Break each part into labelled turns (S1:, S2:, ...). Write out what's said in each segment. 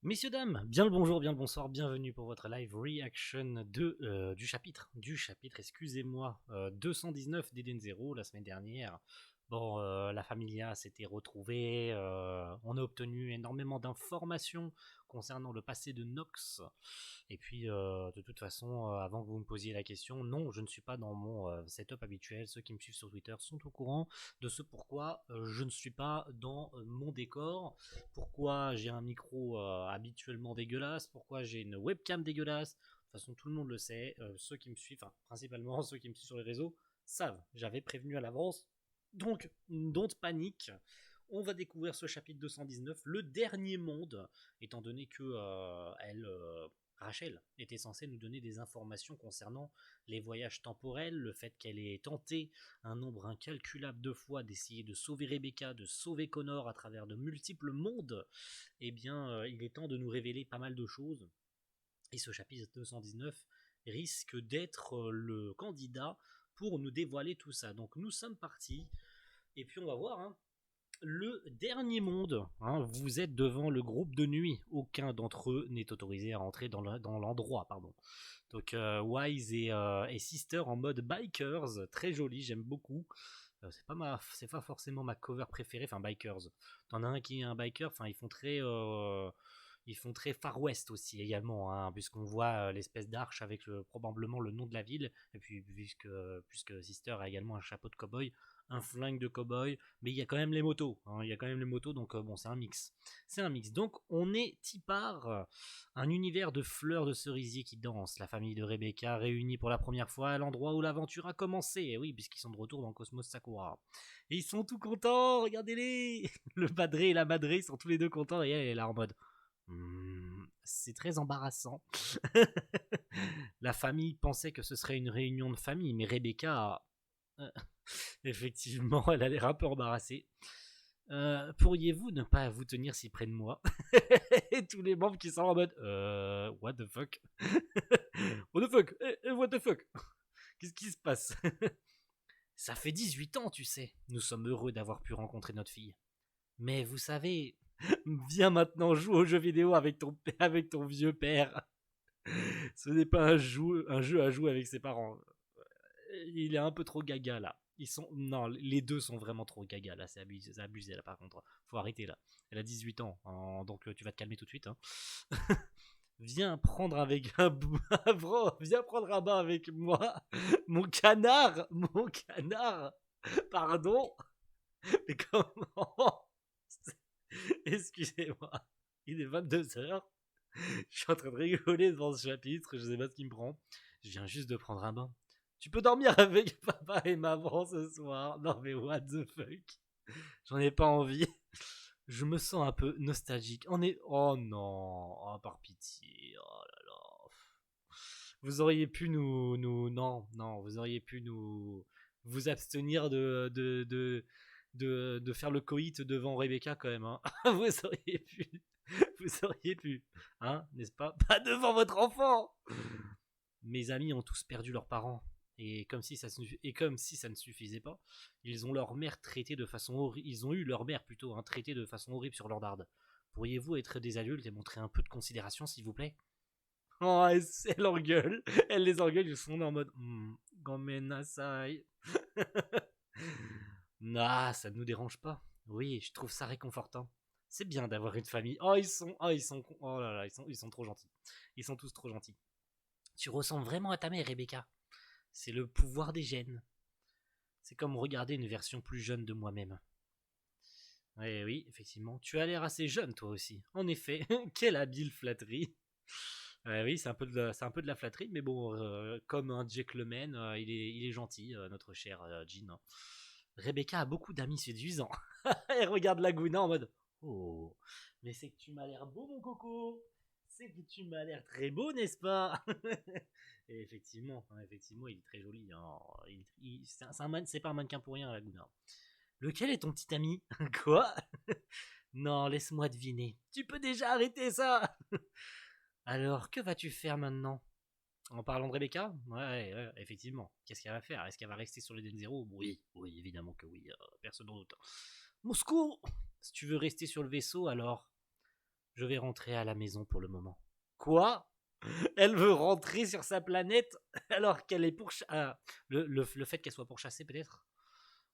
S1: Messieurs, dames, bien le bonjour, bien le bonsoir, bienvenue pour votre live reaction du chapitre, excusez-moi, 219 d'Eden Zero la semaine dernière. Bon, la Familia s'était retrouvée, on a obtenu énormément d'informations concernant le passé de Nox. Et puis, de toute façon, avant que vous me posiez la question, non, je ne suis pas dans mon setup habituel. Ceux qui me suivent sur Twitter sont au courant de ce pourquoi je ne suis pas dans mon décor. Pourquoi j'ai un micro habituellement dégueulasse, pourquoi j'ai une webcam dégueulasse. De toute façon, tout le monde le sait. Ceux qui me suivent, enfin, principalement ceux qui me suivent sur les réseaux, savent. J'avais prévenu à l'avance. Donc, don't panique. On va découvrir ce chapitre 219, le dernier monde, étant donné que Rachel était censée nous donner des informations concernant les voyages temporels, le fait qu'elle ait tenté un nombre incalculable de fois d'essayer de sauver Rebecca, de sauver Connor à travers de multiples mondes. Eh bien, il est temps de nous révéler pas mal de choses. Et ce chapitre 219 risque d'être le candidat pour nous dévoiler tout ça. Donc nous sommes partis, et puis on va voir, hein, le dernier monde. Hein, vous êtes devant le groupe de nuit. Aucun d'entre eux n'est autorisé à entrer dans l'endroit. Pardon. Donc Wise et Sister en mode bikers. Très joli, j'aime beaucoup. C'est pas forcément ma cover préférée. Enfin, bikers. T'en as un qui est un biker. Enfin, ils font très Far West aussi également, hein, puisqu'on voit l'espèce d'arche avec probablement le nom de la ville, et puis puisque Sister a également un chapeau de cowboy, un flingue de cowboy, mais il y a quand même les motos, hein, il y a quand même les motos, donc bon, c'est un mix. C'est un mix. Donc on est Tipar, un univers de fleurs de cerisier qui dansent, la famille de Rebecca réunie pour la première fois à l'endroit où l'aventure a commencé, et oui, puisqu'ils sont de retour dans Cosmos Sakura. Et ils sont tout contents, regardez-les. Le padré et la madré sont tous les deux contents, et elle est là en mode... C'est très embarrassant. La famille pensait que ce serait une réunion de famille, mais Rebecca, effectivement, elle a l'air un peu embarrassée. Pourriez-vous ne pas vous tenir si près de moi? Et tous les membres qui sont en mode what the fuck? What the fuck? What the fuck? Qu'est-ce qui se passe? Ça fait 18 ans, tu sais. Nous sommes heureux d'avoir pu rencontrer notre fille. Mais vous savez, viens maintenant jouer aux jeux vidéo avec ton vieux père. Ce n'est pas un jeu à jouer avec ses parents. Il est un peu trop gaga là. Non, les deux sont vraiment trop gaga là. C'est abusé là par contre. Faut arrêter là. Elle a 18 ans, hein, donc tu vas te calmer tout de suite. Hein. Viens prendre avec viens prendre un bain avec moi. Mon canard. Pardon. Mais comment? Excusez-moi. Il est 22h. Je suis en train de rigoler devant ce chapitre, je sais pas ce qui me prend. Je viens juste de prendre un bain. Tu peux dormir avec papa et maman ce soir. Non mais what the fuck. J'en ai pas envie. Je me sens un peu nostalgique. Oh non. Oh par pitié. Oh là là. Vous auriez pu non, vous auriez pu vous abstenir de faire le coït devant Rebecca quand même. Hein. Vous auriez pu. Vous auriez pu. Hein, n'est-ce pas? Pas devant votre enfant. Mes amis ont tous perdu leurs parents. Et comme si ça ne suffisait pas, ils ont leur mère traitée de façon horrible. Ils ont eu leur mère plutôt traitée de façon horrible sur leur darde. Pourriez-vous être des adultes et montrer un peu de considération, s'il vous plaît? Oh, elle engueule. Elle les engueule, ils sont en mode Gomenasai. Nah, ça ne nous dérange pas. Oui, je trouve ça réconfortant. C'est bien d'avoir une famille. Oh là là, ils sont trop gentils. Ils sont tous trop gentils. Tu ressembles vraiment à ta mère, Rebecca. C'est le pouvoir des gènes. C'est comme regarder une version plus jeune de moi-même. Oui, oui, effectivement. Tu as l'air assez jeune, toi aussi. En effet, quelle habile flatterie. Oui, c'est un peu de la flatterie, mais bon, comme un gentleman, il est gentil, notre cher Jean. Hein. Rebecca a beaucoup d'amis séduisants. Elle regarde Laguna en mode oh, mais c'est que tu m'as l'air beau, mon coco. C'est que tu m'as l'air très beau, n'est-ce pas? Et effectivement, il est très joli. Hein. C'est pas un mannequin pour rien, Laguna. Lequel est ton petit ami? Quoi? Non, laisse-moi deviner. Tu peux déjà arrêter ça? Alors, que vas-tu faire maintenant? En parlant de Rebecca? Ouais, effectivement. Qu'est-ce qu'elle va faire? Est-ce qu'elle va rester sur l'Eden Zero? Oui, oui, évidemment que oui. Personne n'en doute. Moscou! Si tu veux rester sur le vaisseau, alors Je vais rentrer à la maison pour le moment. Quoi? Elle veut rentrer sur sa planète alors qu'elle est le fait qu'elle soit pourchassée peut-être,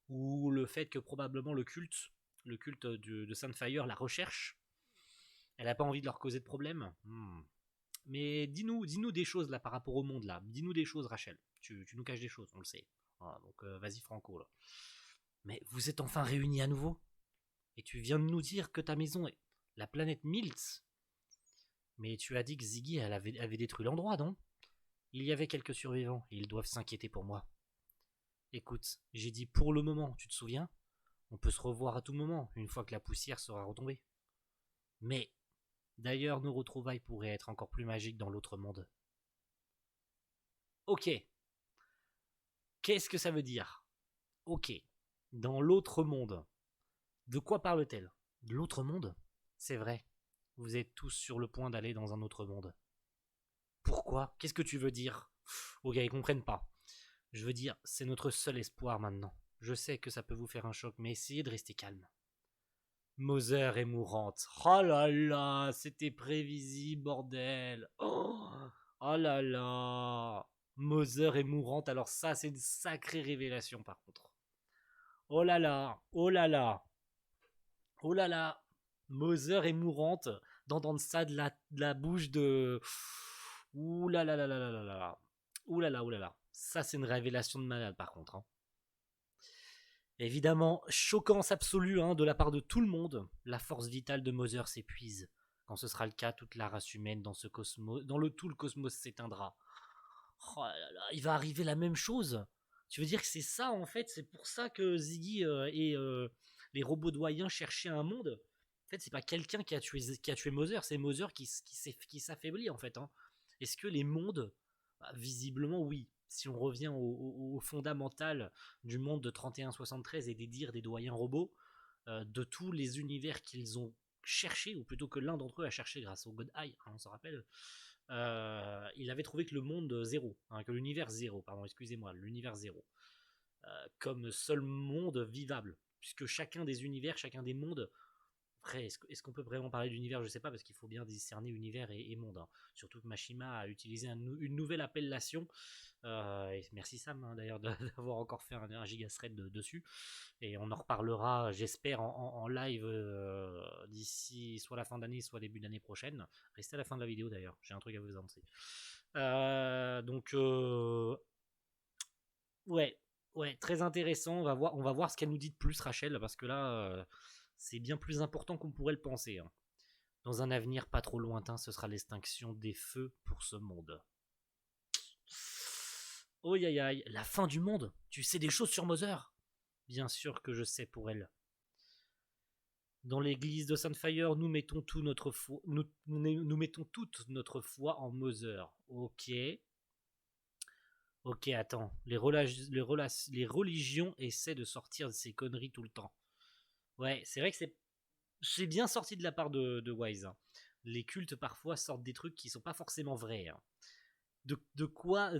S1: ou le fait que probablement le culte de Sunfire la recherche. Elle n'a pas envie de leur causer de problème. Mais dis-nous des choses là par rapport au monde là. Dis-nous des choses, Rachel. Tu nous caches des choses, on le sait. Voilà, donc vas-y Franco là. Mais vous êtes enfin réunis à nouveau? Et tu viens de nous dire que ta maison est la planète Miltz. Mais tu as dit que Ziggy avait détruit l'endroit, non? Il y avait quelques survivants et ils doivent s'inquiéter pour moi. Écoute, j'ai dit pour le moment, tu te souviens? On peut se revoir à tout moment, une fois que la poussière sera retombée. Mais, d'ailleurs, nos retrouvailles pourraient être encore plus magiques dans l'autre monde. Ok. Qu'est-ce que ça veut dire? Ok. Dans l'autre monde. De quoi parle-t-elle? De l'autre monde? C'est vrai. Vous êtes tous sur le point d'aller dans un autre monde. Pourquoi? Qu'est-ce que tu veux dire? Ok, ils comprennent pas. Je veux dire, c'est notre seul espoir maintenant. Je sais que ça peut vous faire un choc, mais essayez de rester calme. Mother est mourante. Oh là là, c'était prévisible, bordel. Oh là là. Mother est mourante, alors ça, c'est une sacrée révélation par contre. Oh là là, oh là là. Oh là là. Mother est mourante. D'entendre ça de la bouche de... Ouh là là là là là là là. Ouh là là, ouh là là. Ça, c'est une révélation de malade par contre. Évidemment, choquance absolue de la part de tout le monde, la force vitale de Mother s'épuise. Quand ce sera le cas, toute la race humaine dans ce cosmos, tout le cosmos s'éteindra. Oh là là, il va arriver la même chose. Tu veux dire que c'est ça en fait, c'est pour ça que Ziggy et les robots doyens cherchaient un monde. En fait, c'est pas quelqu'un qui a tué Mother, c'est Mother qui s'affaiblit en fait. Est-ce que les mondes, visiblement oui. Si on revient au fondamental du monde de 3173 et des dires des doyens robots, de tous les univers qu'ils ont cherché, ou plutôt que l'un d'entre eux a cherché grâce au God Eye, on s'en rappelle, il avait trouvé que le monde zéro, que l'univers zéro, pardon, excusez-moi, l'univers zéro, comme seul monde vivable, puisque chacun des univers, chacun des mondes. Après, est-ce qu'on peut vraiment parler d'univers? Je ne sais pas, parce qu'il faut bien discerner univers et monde. Surtout que Mashima a utilisé une nouvelle appellation. Et merci Sam d'ailleurs d'avoir encore fait un giga thread dessus. Et on en reparlera, j'espère, en live d'ici soit la fin d'année, soit début d'année prochaine. Restez à la fin de la vidéo d'ailleurs, j'ai un truc à vous annoncer. Ouais, ouais, très intéressant. On va voir ce qu'elle nous dit de plus, Rachel, parce que là, c'est bien plus important qu'on pourrait le penser. Dans un avenir pas trop lointain, ce sera l'extinction des feux pour ce monde. Oh aïe aïe, la fin du monde. Tu sais des choses sur Mother? Bien sûr que je sais pour elle. Dans l'église de Sunfire, nous mettons toute notre foi en Mother. Ok. Ok, attends. Les religions essaient de sortir de ces conneries tout le temps. Ouais, c'est vrai que c'est bien sorti de la part de Wise. Les cultes parfois sortent des trucs qui sont pas forcément vrais.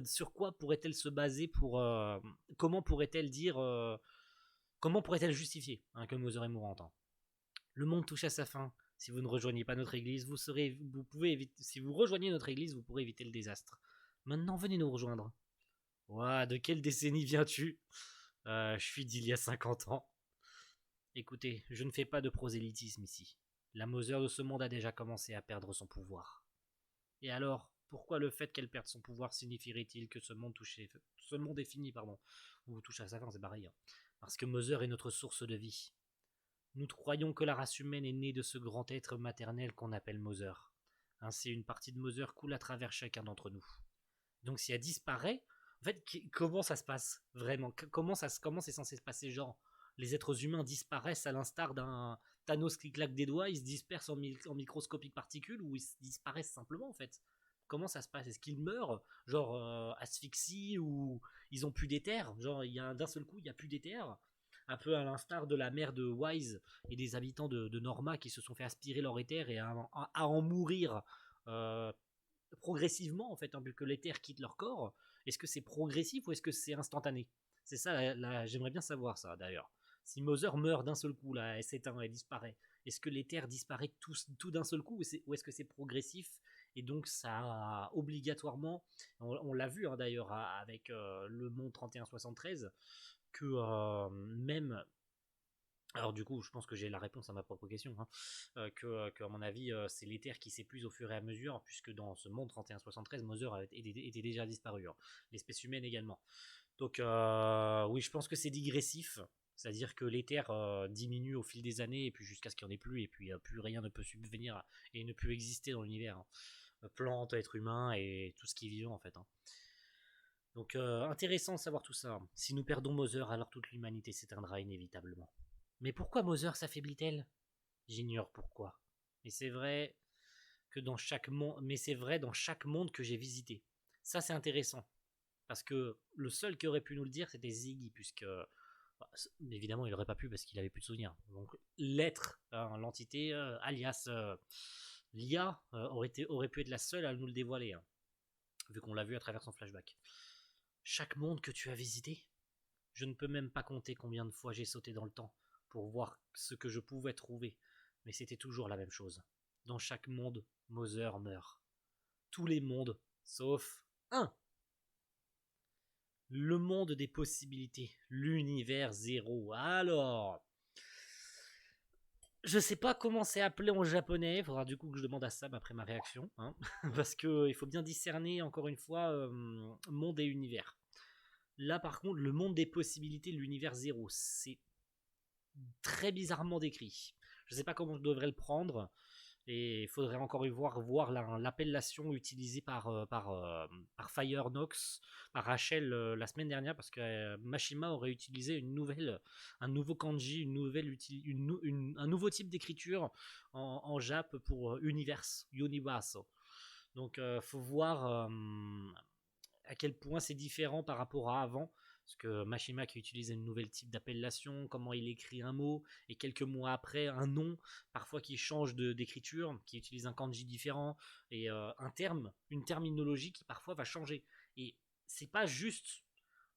S1: Sur quoi pourrait-elle se baser pour comment pourrait-elle dire comment pourrait-elle justifier que Mother est mourante? Le monde touche à sa fin. Si vous ne rejoignez pas notre église, si vous rejoignez notre église, vous pourrez éviter le désastre. Maintenant, venez nous rejoindre. Ouah, de quelle décennie viens-tu? Je suis d'il y a 50 ans. Écoutez, je ne fais pas de prosélytisme ici. La Mother de ce monde a déjà commencé à perdre son pouvoir. Et alors, pourquoi le fait qu'elle perde son pouvoir signifierait-il que ce monde est fini, pardon, ou touche à sa fin, c'est pareil. Parce que Mother est notre source de vie. Nous croyons que la race humaine est née de ce grand être maternel qu'on appelle Mother. Ainsi, une partie de Mother coule à travers chacun d'entre nous. Donc si elle disparaît, en fait, comment ça se passe vraiment? Comment c'est censé se passer? Genre, les êtres humains disparaissent à l'instar d'un Thanos qui claque des doigts, ils se dispersent en microscopiques particules, ou ils disparaissent simplement en fait? Comment ça se passe? Est-ce qu'ils meurent? Genre asphyxie, ou ils ont plus d'éther? Genre d'un seul coup il y a plus d'éther? Un peu à l'instar de la mère de Wise et des habitants de Norma qui se sont fait aspirer leur éther et à en mourir euh, progressivement en fait, vu que l'éther quitte leur corps. Est-ce que c'est progressif ou est-ce que c'est instantané? C'est ça, j'aimerais bien savoir ça d'ailleurs. Si Mother meurt d'un seul coup, là, elle s'éteint, elle disparaît, Est-ce que l'éther disparaît tout d'un seul coup, ou est-ce que c'est progressif et donc ça a obligatoirement, on l'a vu d'ailleurs avec le monde 3173, que même... Alors du coup, je pense que j'ai la réponse à ma propre question, que à mon avis, c'est l'éther qui s'épuise au fur et à mesure, puisque dans ce monde 3173, Mother était déjà disparu, l'espèce humaine également. Donc oui, je pense que c'est digressif, c'est-à-dire que l'éther diminue au fil des années, et puis jusqu'à ce qu'il n'y en ait plus, et puis plus rien ne peut subvenir et ne peut exister dans l'univers. Plantes, êtres humains et tout ce qui est vivant en fait. Donc intéressant de savoir tout ça. Si nous perdons Mother, alors toute l'humanité s'éteindra inévitablement. Mais pourquoi Mother s'affaiblit-elle? J'ignore pourquoi. Mais c'est vrai que dans chaque monde, que j'ai visité. Ça c'est intéressant parce que le seul qui aurait pu nous le dire c'était Ziggy, puisque évidemment il n'aurait pas pu parce qu'il avait plus de souvenirs. Donc l'être, l'entité, alias l'IA, aurait pu être la seule à nous le dévoiler, vu qu'on l'a vu à travers son flashback. Chaque monde que tu as visité, je ne peux même pas compter combien de fois j'ai sauté dans le temps pour voir ce que je pouvais trouver, mais c'était toujours la même chose. Dans chaque monde, Mother meurt. Tous les mondes, sauf un. Le monde des possibilités, l'univers zéro. Alors, je sais pas comment c'est appelé en japonais, il faudra du coup que je demande à Sam après ma réaction, parce qu'il faut bien discerner encore une fois monde et univers. Là par contre, le monde des possibilités, l'univers zéro, c'est très bizarrement décrit. Je ne sais pas comment je devrais le prendre, et il faudrait encore voir l'appellation utilisée par Firenox, par Rachel la semaine dernière, parce que Mashima aurait utilisé un nouveau kanji, un nouveau type d'écriture en Jap pour universe. Donc faut voir à quel point c'est différent par rapport à avant, parce que Mashima qui utilise un nouvel type d'appellation, comment il écrit un mot, et quelques mois après un nom, parfois qui change d'écriture, qui utilise un kanji différent, et un terme, une terminologie qui parfois va changer. Et c'est pas juste,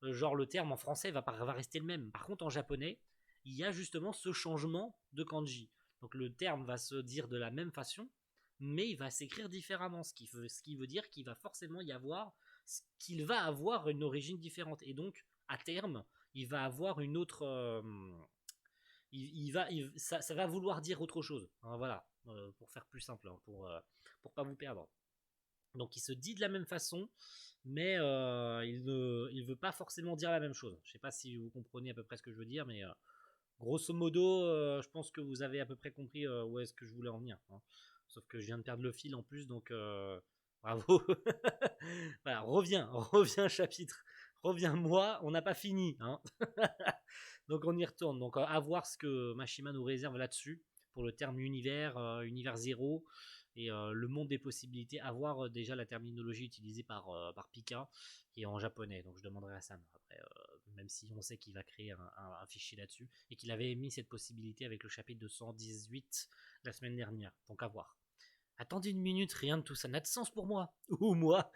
S1: genre le terme en français va rester le même. Par contre en japonais, il y a justement ce changement de kanji. Donc le terme va se dire de la même façon, mais il va s'écrire différemment, ce qui veut dire qu'il va forcément y avoir qu'il va avoir une origine différente, et donc à terme il va avoir une autre ça va vouloir dire autre chose, voilà, pour faire plus simple, pour pas vous perdre. Donc il se dit de la même façon, mais il veut pas forcément dire la même chose. Je sais pas si vous comprenez à peu près ce que je veux dire, mais grosso modo je pense que vous avez à peu près compris où est-ce que je voulais en venir, sauf que je viens de perdre le fil en plus, donc bravo. Voilà, reviens chapitre, reviens-moi, on n'a pas fini, Donc on y retourne. Donc à voir ce que Mashima nous réserve là-dessus pour le terme univers, univers zéro, et le monde des possibilités. À voir déjà la terminologie utilisée par Pika, qui est en japonais. Donc je demanderai à Sam après, même si on sait qu'il va créer un fichier là-dessus, et qu'il avait émis cette possibilité avec le chapitre 218 la semaine dernière. Donc à voir. Attendez une minute, rien de tout ça n'a de sens pour moi. Ou moi.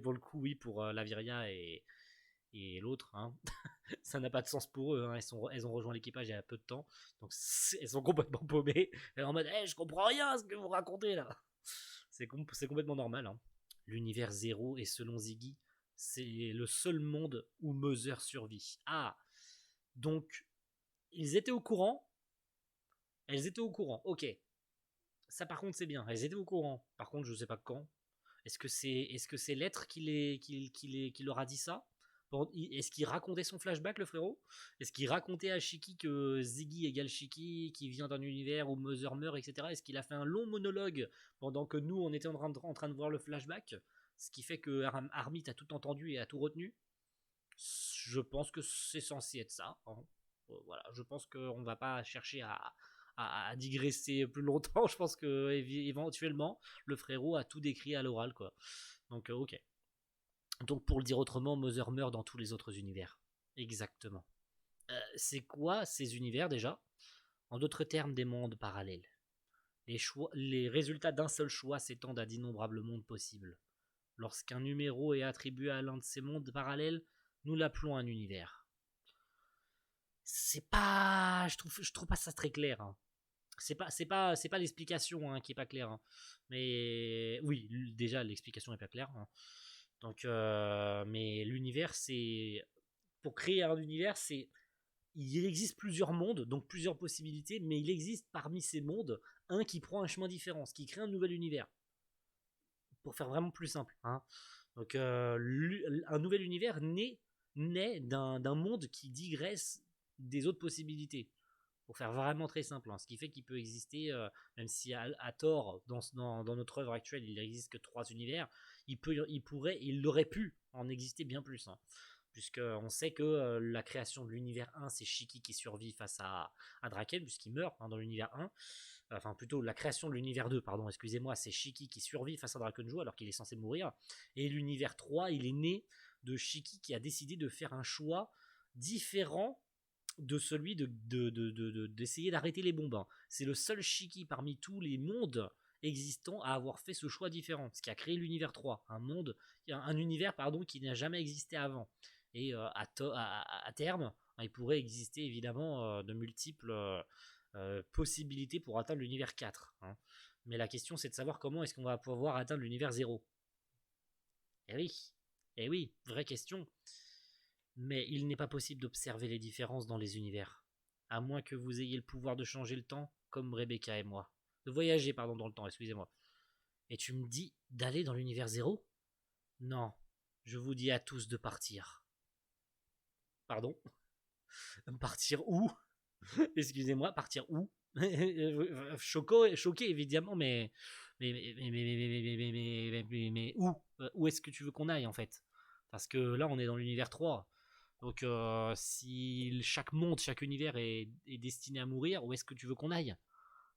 S1: Pour le coup, oui, pour Laviria et l'autre, ça n'a pas de sens pour eux. Elles ont rejoint l'équipage il y a peu de temps. Donc elles sont complètement paumées. Elles sont en mode je comprends rien à ce que vous racontez là. C'est complètement normal. L'univers zéro, et selon Ziggy, c'est le seul monde où Mother survit. Ah, donc ils étaient au courant. Elles étaient au courant, ok. Ça par contre c'est bien, elles étaient au courant. Par contre je sais pas quand. Est-ce que c'est l'être qui leur a dit ça? Est-ce qu'il racontait son flashback, le frérot? Est-ce qu'il racontait à Shiki que Ziggy égale Shiki, qui vient d'un univers où Mother meurt, etc. Est-ce qu'il a fait un long monologue pendant que nous on était en train de voir le flashback? Ce qui fait que Armit a tout entendu et a tout retenu? Je pense que c'est censé être ça. Voilà, je pense qu'on va pas chercher à digresser plus longtemps. Je pense que éventuellement le frérot a tout décrit à l'oral, quoi. Donc ok. Donc pour le dire autrement, Mother meurt dans tous les autres univers. Exactement. C'est quoi ces univers déjà? En d'autres termes, des mondes parallèles. Les résultats d'un seul choix s'étendent à d'innombrables mondes possibles. Lorsqu'un numéro est attribué à l'un de ces mondes parallèles, nous l'appelons un univers. C'est pas... Je trouve pas ça très clair. C'est pas l'explication qui est pas claire, hein. Mais oui, déjà l'explication est pas claire, hein. Donc, mais l'univers, c'est pour créer un univers, c'est il existe plusieurs mondes, donc plusieurs possibilités, mais il existe parmi ces mondes un qui prend un chemin différent, ce qui crée un nouvel univers. Pour faire vraiment plus simple, hein. Donc, un nouvel univers naît d'un monde qui digresse des autres possibilités. Pour faire vraiment très simple, hein. Ce qui fait qu'il peut exister, même si à tort, dans notre œuvre actuelle, il n'existe que 3 univers, il aurait pu en exister bien plus, hein. Puisqu'on sait que la création de l'univers 1, c'est Shiki qui survit face à Draken, puisqu'il meurt, hein, dans l'univers 1. Enfin, plutôt, la création de l'univers 2, pardon, excusez-moi, c'est Shiki qui survit face à Drakenjo alors qu'il est censé mourir. Et l'univers 3, il est né de Shiki qui a décidé de faire un choix différent de celui d'essayer d'arrêter les bombes, hein. C'est le seul Shiki parmi tous les mondes existants à avoir fait ce choix différent, ce qui a créé l'univers 3, un univers pardon, qui n'a jamais existé avant. Et à terme, il pourrait exister évidemment de multiples possibilités pour atteindre l'univers 4, hein. Mais la question c'est de savoir comment est-ce qu'on va pouvoir atteindre l'univers 0. Eh oui, vraie question. Mais il n'est pas possible d'observer les différences dans les univers, à moins que vous ayez le pouvoir de changer le temps, comme Rebecca et moi. De voyager, pardon, dans le temps, excusez-moi. Et tu me dis d'aller dans l'univers 0? Non, je vous dis à tous de partir. Pardon? Partir où? Excusez-moi, partir où? Choqué évidemment, mais où? Où est-ce que tu veux qu'on aille en fait? Parce que là, on est dans l'univers 3. Donc, si chaque monde, chaque univers est destiné à mourir, où est-ce que tu veux qu'on aille?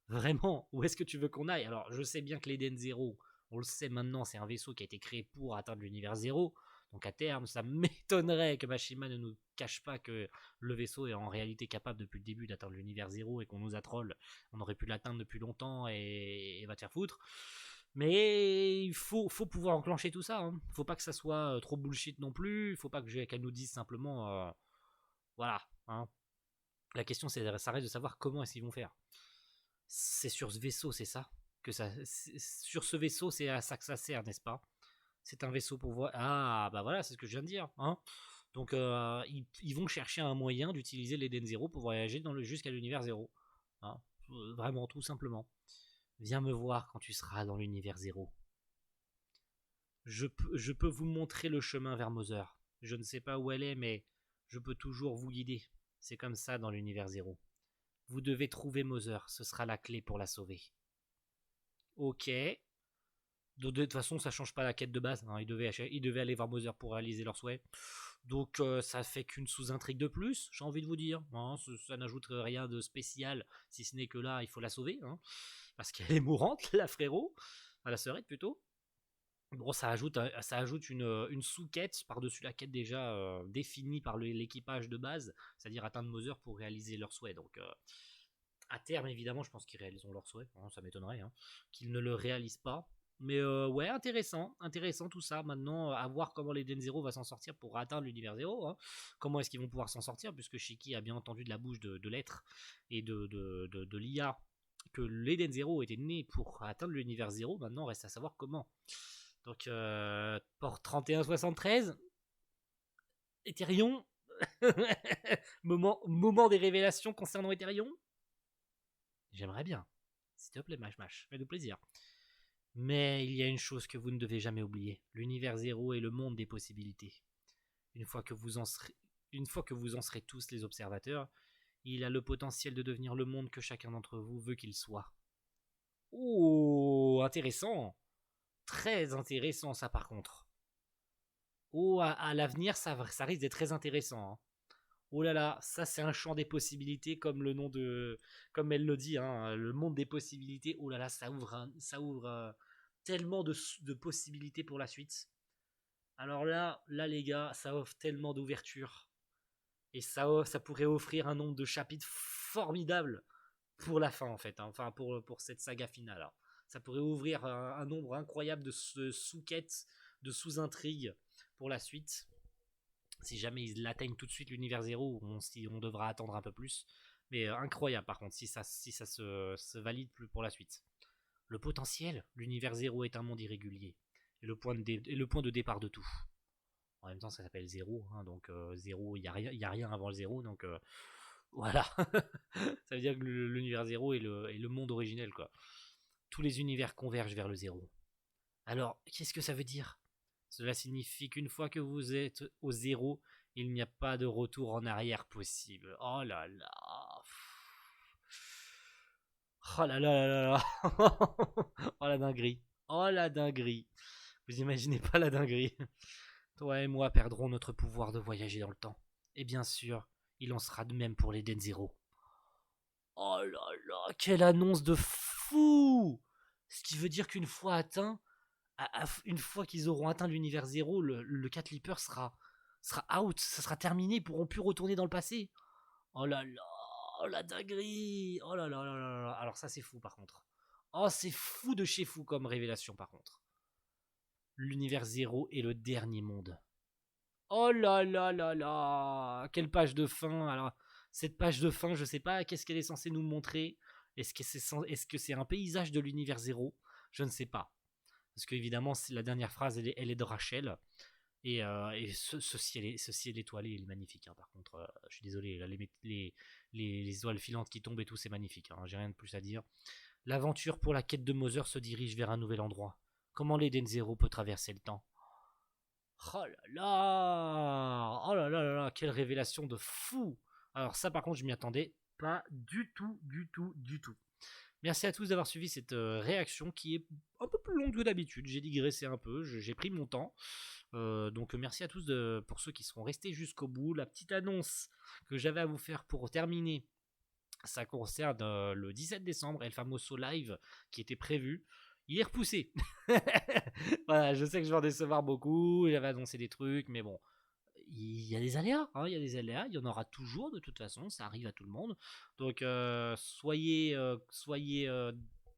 S1: Vraiment, où est-ce que tu veux qu'on aille? Alors, je sais bien que l'Eden Zero, on le sait maintenant, c'est un vaisseau qui a été créé pour atteindre l'univers 0. Donc, à terme, ça m'étonnerait que Mashima ne nous cache pas que le vaisseau est en réalité capable depuis le début d'atteindre l'univers 0 et qu'on nous a troll. On aurait pu l'atteindre depuis longtemps et va te faire foutre. Mais il faut pouvoir enclencher tout ça, hein. Faut pas que ça soit trop bullshit non plus. Il faut pas qu'elle nous dise simplement voilà, hein. La question ça reste de savoir comment est-ce qu'ils vont faire. C'est sur ce vaisseau, c'est ça que ça. Sur ce vaisseau, c'est à ça que ça sert, n'est-ce pas? C'est un vaisseau pour voir. Ah bah voilà, c'est ce que je viens de dire, hein. Donc ils vont chercher un moyen d'utiliser l'Eden Zero pour voyager jusqu'à l'univers 0, hein. Vraiment, tout simplement. Viens me voir quand tu seras dans l'univers 0. Je peux vous montrer le chemin vers Mother. Je ne sais pas où elle est, mais je peux toujours vous guider. C'est comme ça dans l'univers 0. Vous devez trouver Mother, ce sera la clé pour la sauver. Ok. De toute façon, ça change pas la quête de base, hein. Ils devaient aller voir Mother pour réaliser leur souhait. Donc ça fait qu'une sous-intrigue de plus, j'ai envie de vous dire, hein. Ça n'ajoute rien de spécial, si ce n'est que là, il faut la sauver, hein, parce qu'elle est mourante, la frérot. Enfin, la sœurette plutôt. Bon, ça ajoute une sous-quête par-dessus la quête déjà définie par l'équipage de base, c'est-à-dire atteindre Mother pour réaliser leur souhait. Donc, à terme, évidemment, je pense qu'ils réaliseront leur souhait, hein, ça m'étonnerait, hein, qu'ils ne le réalisent pas. Mais ouais, intéressant tout ça. Maintenant, à voir comment l'Eden Zero va s'en sortir pour atteindre l'univers 0, hein. Comment est-ce qu'ils vont pouvoir s'en sortir, puisque Shiki a bien entendu de la bouche de l'être et de l'IA que l'Eden Zero était né pour atteindre l'univers 0. Maintenant, reste à savoir comment. Donc, port 3173, Ethereum, moment des révélations concernant Ethereum. J'aimerais bien. S'il te plaît, Mash, fais-nous plaisir. Mais il y a une chose que vous ne devez jamais oublier. L'univers 0 est le monde des possibilités. Une fois que vous en serez tous les observateurs, il a le potentiel de devenir le monde que chacun d'entre vous veut qu'il soit. Oh, intéressant. Très intéressant ça par contre. Oh, à l'avenir, ça risque d'être très intéressant, hein. Oh là là, ça c'est un champ des possibilités comme elle le dit, hein, le monde des possibilités. Oh là là, ça ouvre tellement de possibilités pour la suite. Alors là les gars, ça offre tellement d'ouverture et ça pourrait offrir un nombre de chapitres formidables pour la fin en fait, hein. Enfin pour cette saga finale, hein. Ça pourrait ouvrir un nombre incroyable de sous-quêtes, de sous-intrigues pour la suite. Si jamais ils l'atteignent tout de suite l'univers 0, on devra attendre un peu plus. Mais incroyable par contre, si ça se valide plus pour la suite. Le potentiel, l'univers zéro est un monde irrégulier. Et le point de départ de tout. En même temps, ça s'appelle zéro, hein, donc zéro, il n'y a rien avant le zéro, donc voilà. Ça veut dire que l'univers zéro est le monde originel, quoi. Tous les univers convergent vers le zéro. Alors, qu'est-ce que ça veut dire? Cela signifie qu'une fois que vous êtes au zéro, il n'y a pas de retour en arrière possible. Oh là là. Oh là là là là là. Oh la dinguerie. Oh la dinguerie. Vous imaginez pas la dinguerie. Toi et moi perdrons notre pouvoir de voyager dans le temps. Et bien sûr, il en sera de même pour les Denzero. Oh là là, quelle annonce de fou! Ce qui veut dire qu'une fois atteint, une fois qu'ils auront atteint l'univers zéro, le Cat Leaper sera out, ça sera terminé, ils pourront plus retourner dans le passé. Oh là là, oh la dinguerie! Oh là là là là là. Alors ça c'est fou par contre. Oh c'est fou de chez fou comme révélation par contre. L'univers zéro est le dernier monde. Oh là là là là. Quelle page de fin. Alors cette page de fin, je sais pas qu'est-ce qu'elle est censée nous montrer. Est-ce que c'est un paysage de l'univers zéro? Je ne sais pas. Parce que évidemment, la dernière phrase, elle est de Rachel. Et ce ciel étoilé, il est magnifique. Hein. Par contre, je suis désolé, là, les étoiles filantes qui tombent et tout, c'est magnifique. Hein. J'ai rien de plus à dire. L'aventure pour la quête de Mother se dirige vers un nouvel endroit. Comment l'Eden Zero peut traverser le temps? Oh là là! Oh là là là là! Quelle révélation de fou! Alors ça, par contre, je m'y attendais pas du tout, du tout, du tout. Merci à tous d'avoir suivi cette réaction qui est un peu plus longue que d'habitude. J'ai digressé un peu, j'ai pris mon temps. Donc merci à tous pour ceux qui seront restés jusqu'au bout. La petite annonce que j'avais à vous faire pour terminer, ça concerne le 17 décembre, El Famoso Live qui était prévu. Il est repoussé. Voilà, je sais que je vais en décevoir beaucoup. J'avais annoncé des trucs, mais bon, il y a des aléas, hein, il y a des aléas, il y en aura toujours de toute façon, ça arrive à tout le monde. Donc soyez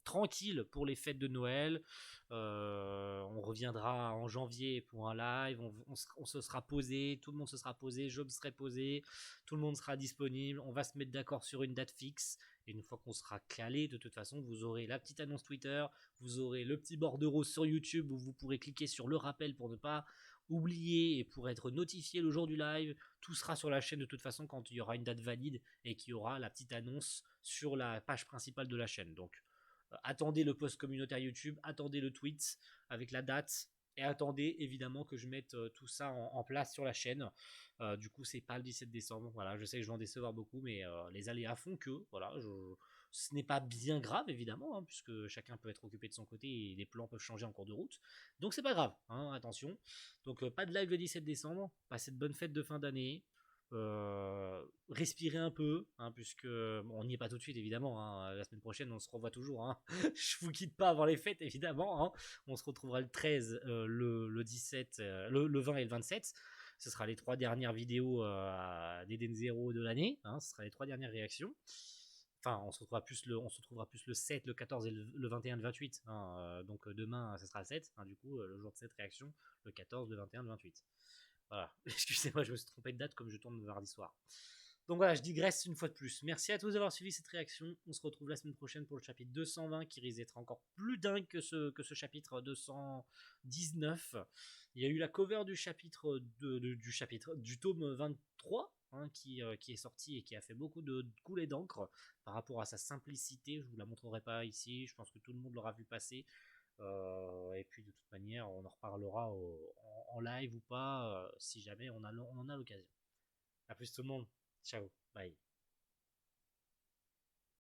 S1: tranquille pour les fêtes de Noël. On reviendra en janvier pour un live, on se sera posé, tout le monde se sera posé, je me serai posé, tout le monde sera disponible, on va se mettre d'accord sur une date fixe. Et une fois qu'on sera calé, de toute façon, vous aurez la petite annonce Twitter, vous aurez le petit bordereau sur YouTube où vous pourrez cliquer sur le rappel pour ne pas oublier et pour être notifié le jour du live. Tout sera sur la chaîne de toute façon quand il y aura une date valide et qu'il y aura la petite annonce sur la page principale de la chaîne. Donc attendez le post communautaire YouTube, attendez le tweet avec la date et attendez évidemment que je mette tout ça en place sur la chaîne. Du coup, c'est pas le 17 décembre. Voilà, je sais que je vais en décevoir beaucoup, mais les aléas font que voilà, ce n'est pas bien grave évidemment, hein, puisque chacun peut être occupé de son côté et les plans peuvent changer en cours de route. Donc c'est pas grave, hein, attention. Donc pas de live le 17 décembre. Passez de bonnes fêtes de fin d'année. Respirer un peu, hein, puisque bon, on n'y est pas tout de suite évidemment. Hein, la semaine prochaine, on se revoit toujours. Hein. Je vous quitte pas avant les fêtes évidemment. Hein. On se retrouvera le 13, le 17, le 20 et le 27. Ce sera les 3 dernières vidéos d'Eden Zero de l'année. Hein, ce sera les 3 dernières réactions. Enfin, on se retrouvera plus le 7, le 14 et le 21, le 28. Hein, donc demain, ce sera le 7. Hein, du coup, le jour de cette réaction, le 14, le 21, le 28. Voilà, excusez-moi, je me suis trompé de date comme je tourne le mardi soir. Donc voilà, je digresse une fois de plus. Merci à tous d'avoir suivi cette réaction. On se retrouve la semaine prochaine pour le chapitre 220 qui risque d'être encore plus dingue que ce chapitre 219. Il y a eu la cover du chapitre du tome 23 hein, qui est sorti et qui a fait beaucoup de coulées d'encre par rapport à sa simplicité. Je vous la montrerai pas ici, je pense que tout le monde l'aura vu passer. Et puis de toute manière, on en reparlera en live ou pas, si jamais on en a l'occasion. A plus tout le monde. Ciao. Bye.